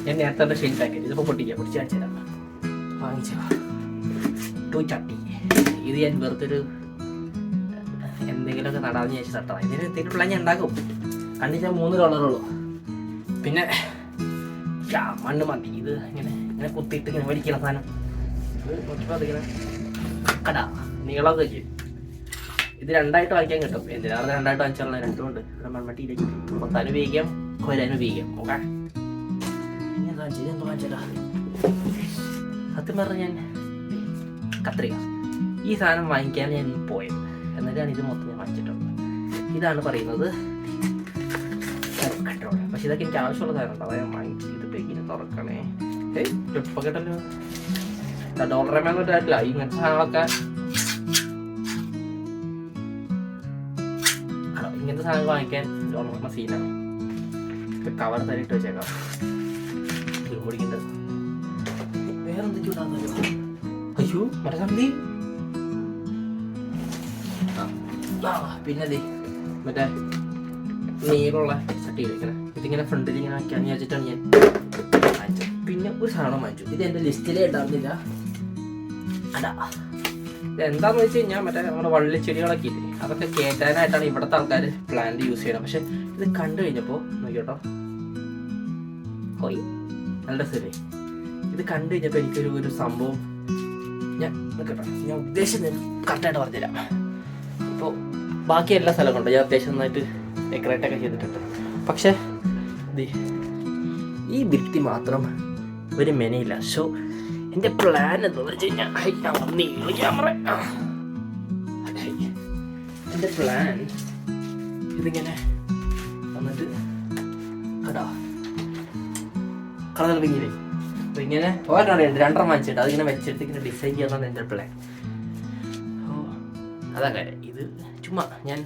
ഞാൻ നേരത്തെ ഷെയ്ൻ പാക്കറ്റ് ഇതിപ്പോൾ പൊട്ടിച്ച് കാണിച്ചു തരാം. വാങ്ങിച്ച 2 ചട്ടി. ഇത് ഞാൻ വെറുതൊരു എന്തെങ്കിലുമൊക്കെ നടാന്ന് ചോദിച്ചു തട്ടാം. ഇതിന് എത്തിയിട്ടുള്ള ഞാൻ ഉണ്ടാക്കും. കണ്ടിച്ചാൽ 3 കളറുള്ളൂ. പിന്നെ മണ്ണ് മതി. ഇത് ഇങ്ങനെ കുത്തിയിട്ട് ഇങ്ങനെ വലിക്കണ സാധനം. ഇത് നോക്കിയപ്പോൾ അതിങ്ങനെ കടാ നീളമൊക്കെ ചെയ്യും. ഇത് 2ആയിട്ട് വാങ്ങിക്കാൻ കിട്ടും. എന്തിനാണ് 2ആയിട്ട് വാങ്ങിച്ചാൽ 2 ഉണ്ട്. ഇവിടെ മൺമട്ടിയിലേക്ക് കൊത്താനും ഉപയോഗിക്കാം, കൊരാനും ഉപയോഗിക്കാം. ഓക്കെ, എന്തോ വാങ്ങിച്ചാലോ. സത്യം പറഞ്ഞ ഞാൻ കത്രിക ഈ സാധനം വാങ്ങിക്കാൻ ഞാൻ പോയത്. എന്നിട്ടാണ് ഇത് മൊത്തം ഞാൻ വാങ്ങിച്ചിട്ടുള്ളത്. ഇതാണ് പറയുന്നത് കൺട്രോൾ. പക്ഷെ ഇതൊക്കെ എനിക്ക് ആവശ്യമുള്ള സാധനം. അതായത് ഞാൻ വാങ്ങിച്ച് ഇതിപ്പോൾ ഇങ്ങനെ തുറക്കണേ. ഇപ്പം കേട്ടല്ലോ, ഡോളറേമെന്ന് പറഞ്ഞിട്ടില്ല. ഇങ്ങനത്തെ സാധനങ്ങളൊക്കെ ഇങ്ങനത്തെ സാധനങ്ങൾ വാങ്ങിക്കാൻ ഡോളറേമ സീനാണ്. കവർ തരിട്ട് വെച്ചേക്കാം. മുടിക്കുന്നുണ്ട്. വേറെ എന്തൊക്കെയോ ഉണ്ടാകുന്നല്ലോ. അയ്യോ, മറ്റേ സന്ധി. പിന്നെ മറ്റേ നീരുള്ള ചട്ടി കഴിക്കണം. ഇതിങ്ങനെ ഫ്രണ്ടിൽ ഇങ്ങനെ വയ്ക്കാന്ന് വിചാരിച്ചിട്ടാണ് ഞാൻ വാങ്ങിച്ചത്. പിന്നെ ഒരു സാധനം വാങ്ങിച്ചു. ഇത് എൻ്റെ ലിസ്റ്റിലേ ഉണ്ടാകുന്നില്ല. അടാ, ഇത് എന്താണെന്ന് വെച്ച് കഴിഞ്ഞാൽ മറ്റേ നമ്മുടെ വള്ളിച്ചെടികളൊക്കെ ഇല്ലേ, അതൊക്കെ കയറ്റാനായിട്ടാണ് ഇവിടുത്തെ ആൾക്കാർ പ്ലാന്റ് യൂസ് ചെയ്യണം. പക്ഷെ ഇത് കണ്ടു കഴിഞ്ഞപ്പോൾ നോക്കിയോട്ടോ, ഹോയ് നല്ല രസമല്ലേ. ഇത് കണ്ടു കഴിഞ്ഞപ്പോൾ എനിക്കൊരു സംഭവം ഞാൻ കേട്ടോ, ഞാൻ ഉദ്ദേശിച്ചത് കറക്റ്റായിട്ട് പറഞ്ഞുതരാം. ഇപ്പോൾ ബാക്കി എല്ലാ സ്ഥലങ്ങളുണ്ട്. ഞാൻ അത്യാവശ്യം നന്നായിട്ട് ഡെക്കറേറ്റൊക്കെ ചെയ്തിട്ടുണ്ട്. പക്ഷേ ഈ ഭിത്തി മാത്രം ഒരു മെനയില്ല. സോ എൻ്റെ പ്ലാൻ എന്താണെന്ന് വെച്ച് കഴിഞ്ഞാൽ ക്യാമറ എൻ്റെ പ്ലാൻ ഇതിങ്ങനെ വന്നിട്ട് കടാ കളർ പിങ്ങിലേ അപ്പോൾ ഇങ്ങനെ ഓരോണ്ട് 2 വാങ്ങിച്ചിട്ട് അതിങ്ങനെ വെച്ചിട്ട് ഇങ്ങനെ ഡിസൈൻ ചെയ്യാന്നാണ് എൻ്റെ പ്ലാൻ. ഓ അതാ കാര്യം. ഇത് ചുമ്മാ ഞാൻ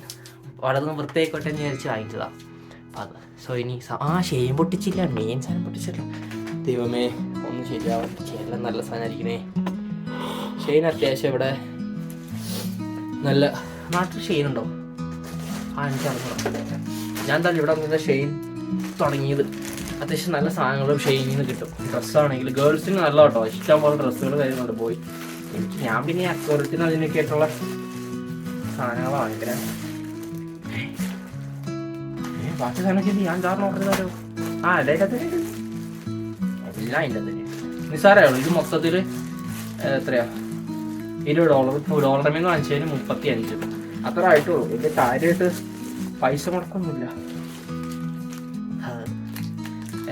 വളരെ വൃത്തിയായിക്കോട്ടെ എന്ന് വിചാരിച്ച് വാങ്ങിച്ചതാണ്. അപ്പം അത് സോ ഇനി ഷെയ്ൻ പൊട്ടിച്ചില്ല, മെയിൻ സാധനം പൊട്ടിച്ചില്ല. ദൈവമേ, ഒന്നും ശരിയാവും. എല്ലാം നല്ല സാധനമായിരിക്കണേ. ഷെയ്ൻ അത്യാവശ്യം ഇവിടെ നല്ല നാട്ടിൽ ഷെയ്ൻ ഉണ്ടോ? എനിക്കറിഞ്ഞോ. ഞാൻ തന്നെ ഇവിടെ നിന്ന് ഷെയ്ൻ തുടങ്ങിയത്. അത്യാവശ്യം നല്ല സാധനങ്ങളും ഷെയ്നിൽ നിന്ന് കിട്ടും. ഡ്രസ്സാണെങ്കിൽ ഗേൾസിന് നല്ല കേട്ടോ, ഇഷ്ടംപോലെ ഡ്രസ്സുകൾ കാര്യങ്ങളുണ്ട്. പോയി ഞാൻ പിന്നെ അക്വറിറ്റിന് അതിനൊക്കെ ആയിട്ടുള്ള സാധനങ്ങളാണ് വാങ്ങിക്കണേ. ബാക്കി സാധനം ഞാൻ കാരണം ഓർഡർ ചെയ്താലോ? എല്ലാം അതിൻ്റെ തന്നെ നിസ്സാരമേ ഉള്ളൂ. ഇത് മൊത്തത്തിൽ എത്രയാ $20 മീൻ വാങ്ങിച്ചതിന് 35 അത്ര ആയിട്ടുള്ളൂ. വലിയ കാര്യമായിട്ട് പൈസ മുടക്കൊന്നുമില്ല.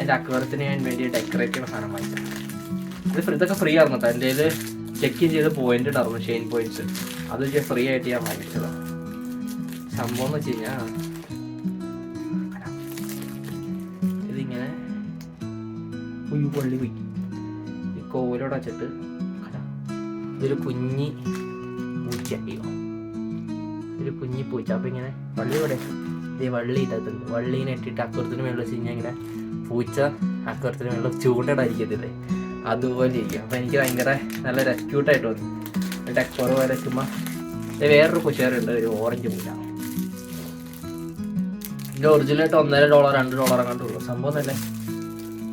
എൻ്റെ അക്വേറിയത്തിന് ഞാൻ വേണ്ടി ഡെക്കറേറ്റ് ചെയ്യുന്ന സാധനം വാങ്ങിച്ചത്. ഇതൊക്കെ ഫ്രീ ആയിരുന്നു കേട്ടോ. എൻ്റെ കയ്യിൽ ചെക്ക് ഇൻ ചെയ്ത് പോയിന്റ് ഉണ്ടായിരുന്നു, ഷെയിൻ പോയിന്റ്സ്. അത് ഫ്രീ ആയിട്ട് ഞാൻ വാങ്ങിച്ചതാണ്. സംഭവം എന്ന് വെച്ച് കഴിഞ്ഞാൽ ഇതിങ്ങനെ പള്ളി പോയി ഈ കോലോടെ വെച്ചിട്ട് ഇതൊരു കുഞ്ഞി പൂച്ച, ഒരു കുഞ്ഞി പൂച്ച. അപ്പം ഇങ്ങനെ വള്ളി ഇവിടെ വള്ളി ഇട്ടത്തുണ്ട്. വള്ളീനെ ഇട്ടിട്ട് അക്വരത്തിന് മേളിൽ വെച്ച് കഴിഞ്ഞാൽ ഇങ്ങനെ പൂച്ച അക്വരത്തിന് മേളിൽ ചൂണ്ടടായിരിക്കത്തില്ലേ, അതുപോലെ ഇരിക്കും. അപ്പം എനിക്ക് ഭയങ്കര നല്ല ക്യൂട്ടായിട്ട് തോന്നി. എന്നിട്ട് അക്വറ് പോലെ ചുമ്മാ വേറൊരു പൂച്ചകളുണ്ട്, ഒരു ഓറഞ്ച് പൂച്ച. ഇതിൻ്റെ ഒറിജിനലായിട്ട് $1.5 $2 കണ്ടുള്ളൂ. സംഭവം തന്നെ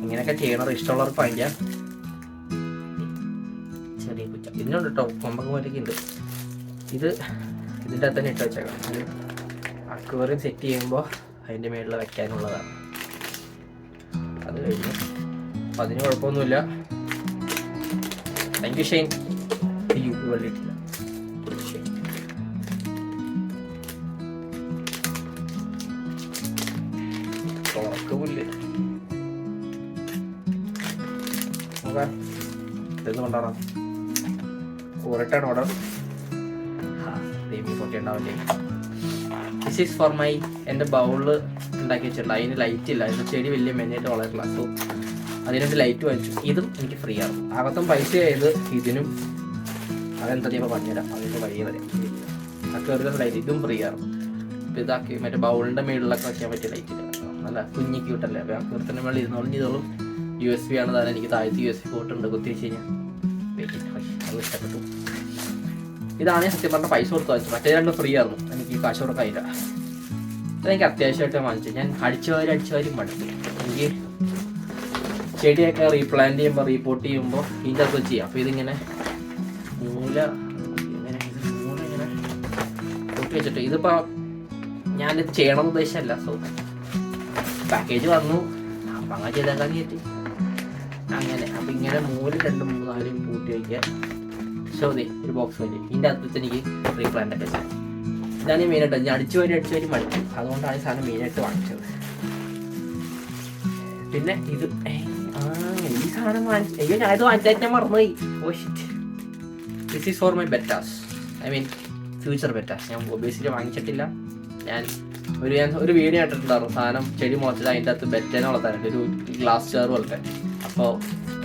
ഇങ്ങനെയൊക്കെ ചെയ്യണത് ഇഷ്ടമുള്ളവർക്ക് വാങ്ങിക്കാം. ചെറിയ പൂച്ച ഇതിനുണ്ട് കേട്ടോ, കൊമ്പൊക്കെ പോലെയൊക്കെ ഉണ്ട്. ഇതിൻ്റെ അകത്ത് തന്നെ ഇട്ട് വെച്ചേക്കാം. ഇത് അക്വേറിയം സെറ്റ് ചെയ്യുമ്പോൾ അതിൻ്റെ മേളിൽ വയ്ക്കാനുള്ളതാണ്. അത് കഴിഞ്ഞു. അപ്പം അതിന് കുഴപ്പമൊന്നുമില്ല. Thank you Shane. വേണ്ടിയിട്ടില്ല പുല്ല് ഇതെന്ന് കൊണ്ടാണോ റിട്ടേൺ ഓർഡർ. ഉണ്ടാവില്ലേ. ദിസ് ഈസ് ഫോർ മൈ എൻ്റെ ബൗളിൽ ഉണ്ടാക്കി വെച്ചിട്ടുണ്ട്. അതിന് ലൈറ്റ് ഇല്ല, അതിന് ചെടി വലിയ മെന്നായിട്ട് വളരില്ല. സോ അതിനൊരു ലൈറ്റ് വാങ്ങിച്ചു. ഇതും എനിക്ക് ഫ്രീ ആണ്. അകത്തും പൈസ ആയത് ഇതിനും. അതെന്താ ഞാൻ പറഞ്ഞുതരാം, അതിൻ്റെ വഴിയെ വരെ അക്വേറിയം ലൈറ്റ് ഇതും ഫ്രീ ആണ്. ഇപ്പം ഇതാക്കി മറ്റേ ബൗളിൻ്റെ മേളിലൊക്കെ വയ്ക്കാൻ പറ്റിയ ലൈറ്റ് ഇല്ല. നല്ല കുഞ്ഞി ക്യൂട്ടല്ലേ. അപ്പോൾ അക്വേറിയത്തിൻ്റെ മേളിൽ ഇരുന്നോളും USB ആണ്. താൻ എനിക്ക് താഴത്ത് USB പോർട്ട് ഉണ്ട്. കുത്തി വെച്ച് കഴിഞ്ഞാൽ അത് ഇഷ്ടപ്പെട്ടു. ഇതാണ് സത്യം പറഞ്ഞാൽ പൈസ കൊടുത്ത് വാങ്ങിച്ചു. മറ്റേ രണ്ടും ഫ്രീ ആയിരുന്നു. എനിക്ക് കാശ് കൊടുക്കാനില്ല. അതെനിക്ക് അത്യാവശ്യമായിട്ട് വാങ്ങിച്ചു. ഞാൻ അടിച്ചു വാരി മടുത്തു. എനിക്ക് ചെടിയൊക്കെ റീപ്ലാന്റ് ചെയ്യുമ്പോൾ റീപോർട്ട് ചെയ്യുമ്പോൾ ഇതിൻ്റെ അകത്ത് ചെയ്യാം. അപ്പോൾ ഇതിങ്ങനെ മൂല ഇങ്ങനെ പൊട്ടി വെച്ചിട്ട് ഇതിപ്പോൾ ഞാനിത് ചെയ്യണമെന്ന് ഉദ്ദേശമല്ല. സോ പാക്കേജ് വന്നു, അപ്പം അങ്ങനെ ചെയ്തേക്കാൻ കയറ്റി അങ്ങനെ. അപ്പം ഇങ്ങനെ മൂല 2 3 4 പൂട്ടി വയ്ക്കുക. ഷോദേ ഒരു ബോക്സ് വേണ്ടി ഇതിൻ്റെ അകത്ത് എനിക്ക് റീപ്ലാന്റ് ഒക്കെ ചെയ്യാം. ഇതാണ് മെയിനായിട്ട്. ഞാൻ അടിച്ചു വാരി മടുത്തു. അതുകൊണ്ടാണ് ഈ സാധനം മെയിനായിട്ട് വാങ്ങിച്ചത്. പിന്നെ ഇത് ഈ സാധനം വാങ്ങിച്ചു. അയ്യോ ഞാൻ ഇത് വാങ്ങിച്ചാൽ ഞാൻ മറന്നുപോയി. Oh shit. This is for my betas. I mean future betas. ഞാൻ ഒബേസിറ്റി വാങ്ങിച്ചിട്ടില്ല. ഞാൻ ഒരു വീഡിയോ ഇട്ടിട്ടുണ്ടായിരുന്നു. സാധനം ചെടി മുളച്ചിട്ട് അതിൻ്റെ അകത്ത് ബെറ്റനെ വളർത്താനുണ്ട്, ഒരു ഗ്ലാസ് ചെയർ പോലത്തെ. അപ്പോൾ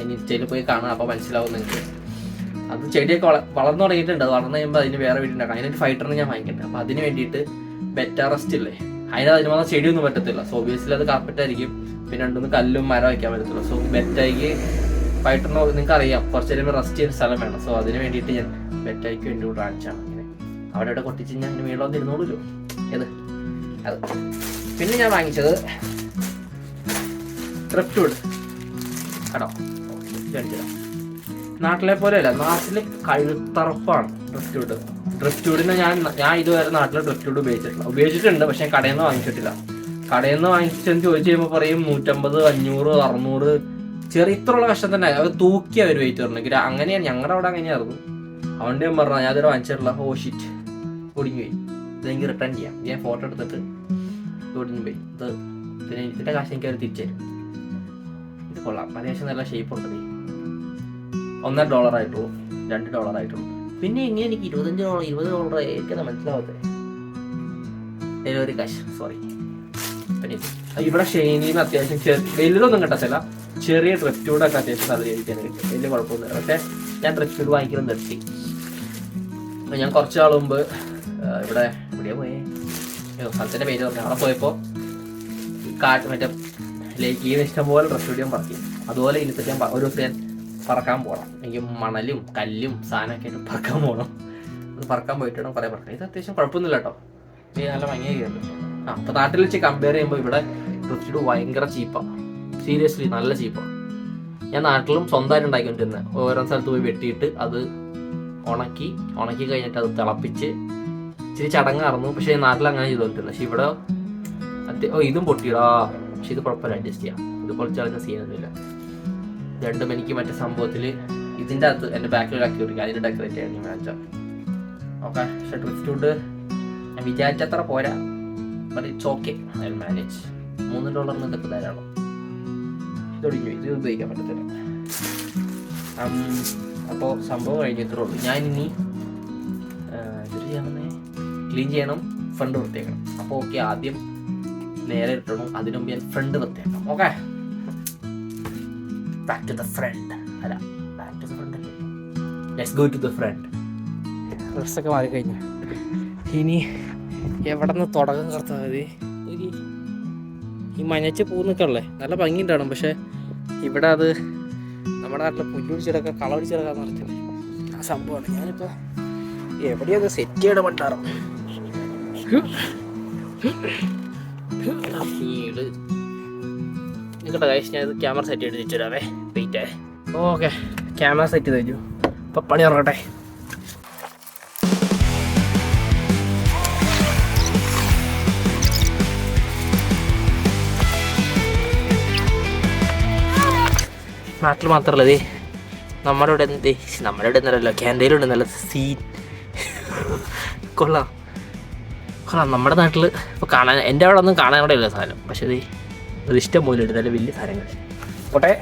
ഇനി ചെടി പോയി കാണാം, അപ്പോൾ മനസ്സിലാവും നിങ്ങൾക്ക്. അത് ചെടിയൊക്കെ വളർന്നു തുടങ്ങിയിട്ടുണ്ട്. അത് വളർന്നു കഴിയുമ്പോൾ അതിന് വേറെ വീട് ഉണ്ടാക്കാം. അതിനൊരു ഫൈറ്ററിന് ഞാൻ വാങ്ങിക്കട്ടെ. അപ്പോൾ അതിന് വേണ്ടിയിട്ട് ബെറ്റ റെസ്റ്റ് ഇല്ലേ, അതിന് മാത്രം ചെടിയൊന്നും പറ്റത്തില്ല. സോ ഒബിയസ്ലി അത് കാർപ്പറ്റായിരിക്കും. പിന്നെ 2 കല്ലും മരം വയ്ക്കാൻ പറ്റത്തില്ല. സോ ബെറ്റയ്ക്ക് ഫൈറ്ററിന് നിങ്ങൾക്ക് അറിയാം കുറച്ച് നേരം റെസ്റ്റ് ചെയ്യുന്ന സ്ഥലം വേണം. സോ അതിന് വേണ്ടിയിട്ട് ഞാൻ ബെറ്റയ്ക്ക് വേണ്ടി ബ്രാഞ്ചാണ്. ഇങ്ങനെ അവിടെ കൊട്ടിച്ച് ഞാൻ അതിന് വീട്ടിൽ വന്നിരുന്നോളൂല്ലോ. ഏത് അത്. പിന്നെ ഞാൻ വാങ്ങിച്ചത് ഡ്രിഫ്റ്റ്വുഡ് കേട്ടോ. നാട്ടിലെ പോലെയല്ല, നാട്ടിൽ കഴുത്തറപ്പാണ് ഡ്രിഫ്റ്റ്വുഡിന്. ഞാൻ ഇതുവരെ നാട്ടിൽ ഡ്രിഫ്റ്റ്വുഡ് ഉപയോഗിച്ചിട്ടുണ്ട്. പക്ഷെ കടയിൽ നിന്ന് വാങ്ങിച്ചിട്ടില്ല. കടയിൽ നിന്ന് വാങ്ങിച്ചെന്ന് ചോദിച്ചു കഴിയുമ്പോൾ പറയും 150 500 600 ചെറിയ ഇത്രയുള്ള കഷ്ടം തന്നെ. അത് തൂക്കി അവർ വെയിറ്റ് പറഞ്ഞെങ്കിൽ അങ്ങനെയാണ്. ഞങ്ങളുടെ അവിടെ അങ്ങനെയായിരുന്നു. അതുകൊണ്ട് ഞാൻ പറഞ്ഞു ഞാനതൊരു വാങ്ങിച്ചിട്ടില്ല. ഓ ഷിറ്റ്, ഒടിഞ്ഞു പോയി. ഇതെനിക്ക് റിട്ടേൺ ചെയ്യാം. ഞാൻ ഫോട്ടോ എടുത്തിട്ട് ഒടിഞ്ഞു പോയി. ഇതിൻ്റെ കാശ് എനിക്ക് അവർ തിരിച്ചു തരും. ഇത് കൊള്ളാം, അത്യാവശ്യം നല്ല ഷേപ്പ് ഉണ്ട്. $1.5 ആയിട്ടുള്ളൂ, $2 ആയിട്ടുള്ളൂ. പിന്നെ എങ്ങനെ എനിക്ക് $25 $20 എനിക്കത് മനസ്സിലാവത്തെ. ഡെലിവറി കാശ് സോറി. പിന്നെ ഇവിടെ ഷെയ്നിന്ന് അത്യാവശ്യം വലുതൊന്നും കിട്ടത്തില്ല. ചെറിയ ഡ്രിഫ്റ്റ്വുഡൊക്കെ അത്യാവശ്യം നല്ല രീതിക്ക് തന്നെ കിട്ടും. വലിയ കുഴപ്പമൊന്നുമില്ല. പക്ഷേ ഞാൻ ഡ്രിഫ്റ്റ്വുഡ് വാങ്ങിക്കുന്നത് നിർത്തി. അപ്പം ഞാൻ കുറച്ച് നാൾ മുമ്പ് എവിടെയാ പോയേ, സ്ഥലത്തിൻ്റെ പേര് പറഞ്ഞു. അവിടെ പോയപ്പോൾ മറ്റേ ലേക്ക് ഇഷ്ടംപോലെ ഡ്രിഫ്റ്റ്വുഡ് ഞാൻ പറക്കി. അതുപോലെ ഇന്നത്തെ ഞാൻ ഒരു ദിവസം ഞാൻ പറക്കാൻ പോകണം. എനിക്ക് മണലും കല്ലും സാധനമൊക്കെ ആയിട്ട് പറക്കാൻ പോകണം. അത് പറക്കാൻ പോയിട്ടാണ് പറയാൻ പറഞ്ഞത്. ഇത് അത്യാവശ്യം കുഴപ്പമൊന്നുമില്ല കേട്ടോ. ഇത് നല്ല ഭംഗിയായിട്ട്. അപ്പോൾ നാട്ടിൽ വെച്ച് കമ്പയർ ചെയ്യുമ്പോൾ ഇവിടെ ഡ്രിഫ്റ്റ്വുഡ് ഭയങ്കര ചീപ്പാണ്. സീരിയസ്ലി നല്ല ചീപ്പാണ്. ഞാൻ നാട്ടിലും സ്വന്തമായിട്ട് ഉണ്ടാക്കിക്കൊണ്ടിരുന്നത്. ഓരോ സ്ഥലത്ത് പോയി വെട്ടിയിട്ട് അത് ഉണക്കി കഴിഞ്ഞിട്ട് അത് തിളപ്പിച്ച് ഇച്ചിരി ചടങ്ങായിരുന്നു. പക്ഷേ നാട്ടിൽ അങ്ങനെ ചെയ്തുകൊണ്ടിരുന്നത്. പക്ഷെ ഇവിടെ ഇതും പൊട്ടിയിടാ. പക്ഷെ ഇത് കുഴപ്പമില്ല, അഡ്ജസ്റ്റ് ചെയ്യാം. ഇത് പൊളിച്ചളഞ്ഞ സീനൊന്നുമില്ല. രണ്ടും എനിക്ക് മറ്റേ സംഭവത്തിൽ ഇതിൻ്റെ അകത്ത് എൻ്റെ ബാക്കിൽ അക്യൂറിക്ക് അതിന് ഡെക്കറേറ്റ് ചെയ്യാൻ ഞാൻ വാങ്ങിച്ചാൽ. ഓക്കെ, പക്ഷേ ഡ്രിഫ്റ്റ് ഞാൻ വിചാരിച്ചത്ര പോരാ. But it's okay, I will manage. $3 ഇതൊക്കെ ധാരാളം. ഇതൊടിഞ്ഞു, ഇത് ഉപയോഗിക്കാൻ പറ്റത്തില്ല. അപ്പോൾ സംഭവം കഴിഞ്ഞിത്രേ ഉള്ളൂ. ഞാനിനി എന്തൊരു ചെയ്യണമെന്നേ, ക്ലീൻ ചെയ്യണം, ഫ്രണ്ട് വൃത്തിയാക്കണം. അപ്പോൾ ഓക്കെ, ആദ്യം നേരെ ഇട്ടണം, അതിനു മുമ്പ് ഞാൻ ഫ്രണ്ട് വൃത്തിയാക്കണം. Okay, back to the front. അല്ല, ബാക്ക് ടു ദ ഫ്രണ്ട് അല്ലേ, let's go to the front. ഡ്രസ്സൊക്കെ മാറിക്കഴിഞ്ഞു. ഇനി എവിടെ നിന്ന് തുടക്കം കറുത്താൽ മതി? ഈ മഞ്ഞച്ച് പൂ നിൽക്കണല്ലേ, നല്ല ഭംഗിയുണ്ടാണ്. പക്ഷേ ഇവിടെ അത് നമ്മുടെ നാട്ടിൽ പുല്ലുപിടിച്ചിടക്ക കളപിടിച്ചിടക്കാന്ന് പറഞ്ഞില്ലേ, ആ സംഭവമാണ്. ഞാനിപ്പോൾ എവിടെയത് സെറ്റ് ചെയ്യണം പണ്ടാറോ നിങ്ങളുടെ കാശ്. ഞാൻ ഇത് ക്യാമറ സെറ്റ് ചെയ്ത് തിരിച്ചു തരാവേ, വെയിറ്റേ. ഓക്കെ, ക്യാമറ സെറ്റ് ചെയ്ത് കഴിഞ്ഞു. അപ്പോൾ പണി ഇറങ്ങട്ടെ. നാട്ടിൽ മാത്രമല്ല, ഇത് നമ്മുടെ ഇവിടെ എന്നല്ലോ, ക്യാൻറ്റയിലുണ്ട് നല്ല സീൻ. കൊള്ളാം. നമ്മുടെ നാട്ടിൽ ഇപ്പോൾ കാണാൻ, എൻ്റെ അവിടെ ഒന്നും കാണാൻ കൂടെ ഇല്ല സാധനം. പക്ഷേ ഇത് ഇഷ്ടം പോലെ ഉണ്ട്, നല്ല വലിയ സാധനങ്ങൾ. പോട്ടെ.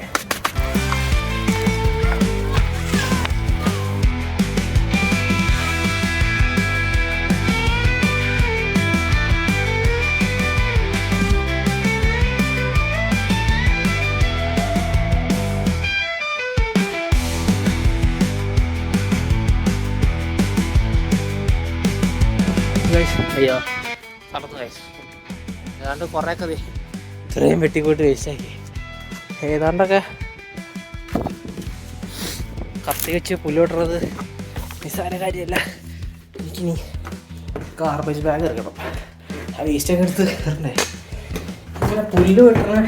അയ്യോ, നടന്നു കഴിച്ചു. ഏതാണ്ട് കുറേയൊക്കെ ഇത്രയും വെട്ടിക്കൂട്ടി വേസ്റ്റാക്കി. ഏതാണ്ടൊക്കെ കത്തി വെച്ച് പുല്ലോട്ടുള്ളത് നിസ്സാര കാര്യമല്ല. എനിക്കിനി ഗാർബേജ് ബാഗ് ഇറക്കണം. ആ വേസ്റ്റൊക്കെ എടുത്ത് ഇറണ്ടേ. ഇങ്ങനെ പുല്ല് വെട്ടണ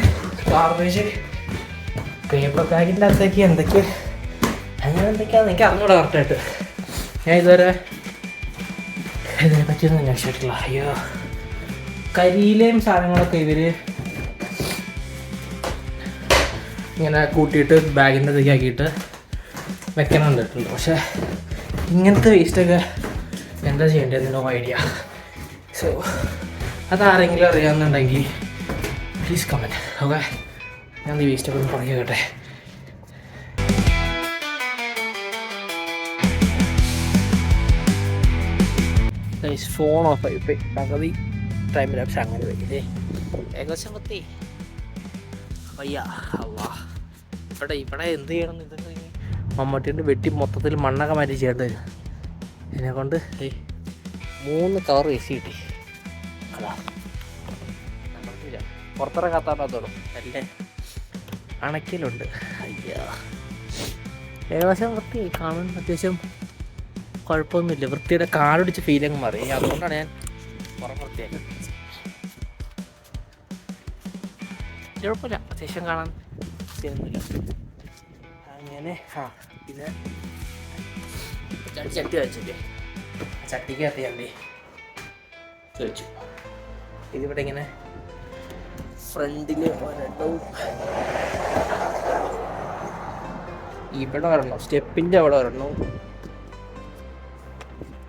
ഗാർബേജ് പേപ്പർ ബാഗിൻ്റെ അകത്തേക്ക് അങ്ങനെ എന്തൊക്കെയാണെന്ന് എനിക്ക് അറിഞ്ഞൂടാ കറക്റ്റായിട്ട്. ഞാൻ ഇതുവരെ ഇതിനെ പറ്റിയൊന്നും അന്വേഷിച്ചിട്ടില്ല. അയ്യോ, കരിയിലെയും സാധനങ്ങളൊക്കെ ഇവർ ഇങ്ങനെ കൂട്ടിയിട്ട് ബാഗിൻ്റെ അകത്തേക്ക് ആക്കിയിട്ട് വെക്കണം കണ്ടിട്ടുണ്ട്. പക്ഷേ ഇങ്ങനത്തെ വേസ്റ്റൊക്കെ എന്താ ചെയ്യേണ്ടത്, നോ ഐഡിയ. സോ അതാരെങ്കിലും അറിയാമെന്നുണ്ടെങ്കിൽ പ്ലീസ് കമൻറ്റ്. ഓക്കെ, ഞാൻ ഈ വേസ്റ്റൊക്കെ ഒന്ന് പറഞ്ഞു കേട്ടെ. ഫോൺ ഓഫ് ആയി പോയി. പകുതി ടൈം ലാപ്സ് അങ്ങനെ വയ്ക്കില്ലേ. ഏകദേശം പറ്റി അയ്യാ. അവാ, ഇവിടെ എന്ത് ചെയ്യണം? ഇതൊക്കെ മമ്മൂട്ടിൻ്റെ വെട്ടി മൊത്തത്തിൽ മണ്ണൊക്കെ മാറ്റി ചെയ്യേണ്ടി വരും. ഇതിനെ കൊണ്ട് 3 കവർ വേസ്റ്റ് കിട്ടി. അതാ നമ്മൾക്കില്ല, പുറത്തിറക്കാത്തോടും അല്ലേ, അണക്കിലുണ്ട്. അയ്യാ, ഏകദേശം വൃത്തി കാണാൻ അത്യാവശ്യം കുഴപ്പമൊന്നുമില്ല. വൃത്തിയുടെ കാലൊടിച്ച് ഫീലിങ് മാറി. അതുകൊണ്ടാണ് ഞാൻ പുറം വൃത്തിയാക്കുന്നത്. കുഴപ്പമില്ല, അത്യാവശ്യം കാണാൻ ചെയ്യുന്നില്ല അങ്ങനെ. പിന്നെ ചട്ടി വെച്ചില്ലേ, ചട്ടിക്കകത്ത് ഞാൻ വെച്ചു. ഇതിവിടെ ഇങ്ങനെ ഫ്രണ്ടിൽ ഒരെണ്ണവും ഇവിടെ ഒരെണ്ണം, സ്റ്റെപ്പിൻ്റെ അവിടെ ഒരെണ്ണവും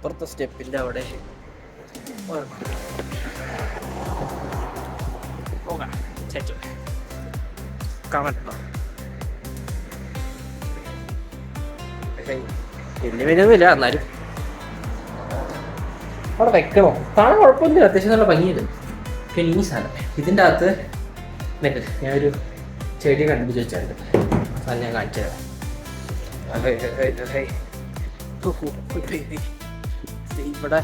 ഇപ്പുറത്തെ സ്റ്റെപ്പിൻ്റെ അവിടെ ഒരെണ്ണം. പോകാം, ചേച്ചു കാണട്ടോ. വലിയ വലിയൊന്നുമില്ല, എന്നാലും അവിടെ വെക്കണോ? കാണാൻ കുഴപ്പമൊന്നുമില്ല, അത്യാവശ്യം നല്ല ഭംഗിയുണ്ട്. പിന്നെ ഈ സാധനം ഇതിൻ്റെ അകത്ത് ഞാനൊരു ചെടി കണ്ടുപിടിച്ച് വെച്ചായിരുന്നു. അത് ഞാൻ കാണിച്ചു തരാം. ഇവിടെ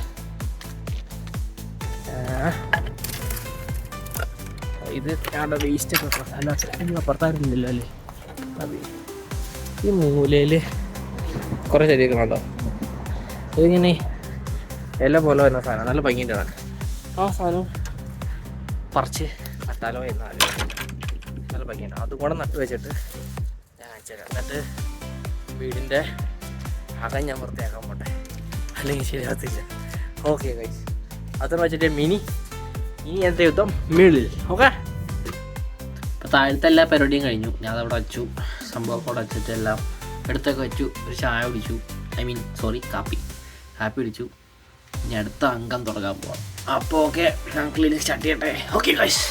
ഇത് ഞങ്ങളുടെ വേസ്റ്റൊക്കെ അല്ല അപ്പുറത്തായിരുന്നില്ലല്ലോ അല്ലേ. അത് ഈ മൂലയിൽ കുറേ ചെടിയൊക്കെ കണ്ടോ. ഇതിങ്ങനെ ഇല പോലെ വരുന്ന സാധനം, നല്ല ഭംഗിൻ്റെ ആണ്. ആ സാധനം പറിച്ച് നട്ടാലോ എന്നാലും നല്ല ഭംഗിയാണ്. അതും കൂടെ നട്ട് വെച്ചിട്ട് ഞാൻ കാണിച്ചു തരാം. എന്നിട്ട് വീടിൻ്റെ അകം ഞാൻ വൃത്തിയാക്കാൻ പോട്ടെ, അല്ലെങ്കിൽ ശരിയാകത്തില്ല. ഓക്കെ ഗൈസ്, അത്ര വെച്ചിട്ട് ഇനി എന്താ യുദ്ധം മേളിൽ. ഓക്കെ, ഇപ്പോൾ താഴത്തെ എല്ലാ പരിപാടിയും കഴിഞ്ഞു. ഞാൻ അതവിടെ വച്ചു, സംഭവമൊക്കെ അവിടെ വെച്ചിട്ട് എല്ലാം അടുത്തൊക്കെ വെച്ചു, ഒരു ചായ കുടിച്ചു, കാപ്പി കുടിച്ചു. ഇനി അടുത്ത അംഗം തുടങ്ങാൻ പോവാം. അപ്പോൾ ഓക്കെ, ഞാൻ ക്ലീനിങ് സ്റ്റാർട്ട് ചെയ്യട്ടെ. Okay guys.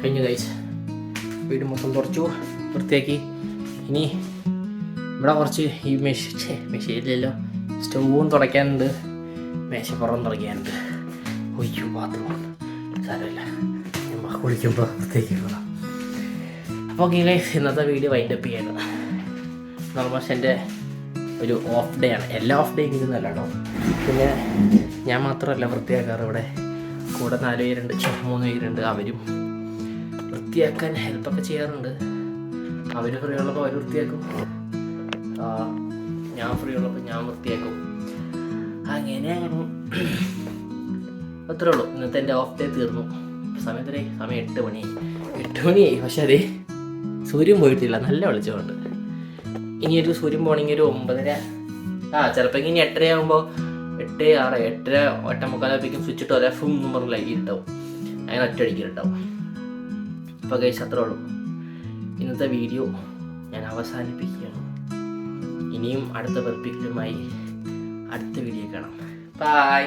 കഴിഞ്ഞു ഗൈസ്. വീട് മൊത്തം തുടച്ചു വൃത്തിയാക്കി. ഇനി ഇവിടെ കുറച്ച് ഈ മെഷീനിലല്ലോ സ്റ്റൗവും തുടയ്ക്കാനുണ്ട്, മേശപ്പുറം തുടയ്ക്കാനുണ്ട്. ഒയ്യോ ബാത്റൂം സാരമില്ല, ഞാൻ കുളിക്കുമ്പോൾ വൃത്തിയാക്കി കൊള്ളാം. അപ്പോൾ ഓക്കെ ഗൈസ്, ഇന്നത്തെ വീഡിയോ വൈൻഡപ്പ് ചെയ്യണം. ഓൾമോസ്റ്റ് എൻ്റെ ഒരു ഓഫ് ഡേ ആണ്. എല്ലാ ഓഫ് ഡേ ഇരിക്കുന്നതല്ല കേട്ടോ. പിന്നെ ഞാൻ മാത്രമല്ല വൃത്തിയാക്കാറ്, ഇവിടെ കൂടെ 4 പേരുണ്ട്, 3 പേരുണ്ട്. അവരും വൃത്തിയാക്കാൻ ഹെൽപ്പൊക്കെ ചെയ്യാറുണ്ട്. അവർ ഫ്രീ ഉള്ളപ്പോൾ അവർ വൃത്തിയാക്കും, ഞാൻ ഫ്രീ ഉള്ളപ്പോൾ ഞാൻ വൃത്തിയാക്കും. അങ്ങനെയാണ്. അത്രേ ഉള്ളൂ. ഇന്നത്തെ എൻ്റെ ഓഫ് ഡേ തീർന്നു. സമയം 8 മണിയായി. പക്ഷെ അതേ സൂര്യൻ പോയിട്ടില്ല, നല്ല വെളിച്ചമുണ്ട്. ഇനിയൊരു സൂര്യൻ പോകണമെങ്കിൽ ഒരു 9:30, ചിലപ്പോൾ ഇനി 8:30 ആകുമ്പോൾ 8, 6, 8:30, 8:45 സ്വിച്ച് ഇട്ട് വരാം. ഫും നമ്പർ ലൈറ്റ് ഇട്ടാവും, അങ്ങനെ ഒറ്റയടിക്കിട്ടാവും. അപ്പോൾ ഗൈസ് അത്രേ ഉള്ളൂ. ഇന്നത്തെ വീഡിയോ ഞാൻ അവസാനിപ്പിക്കുകയാണ്. ഇനിയും അടുത്ത വെറുപ്പിക്കലുമായി അടുത്ത വീഡിയോ കാണാം. ബൈ.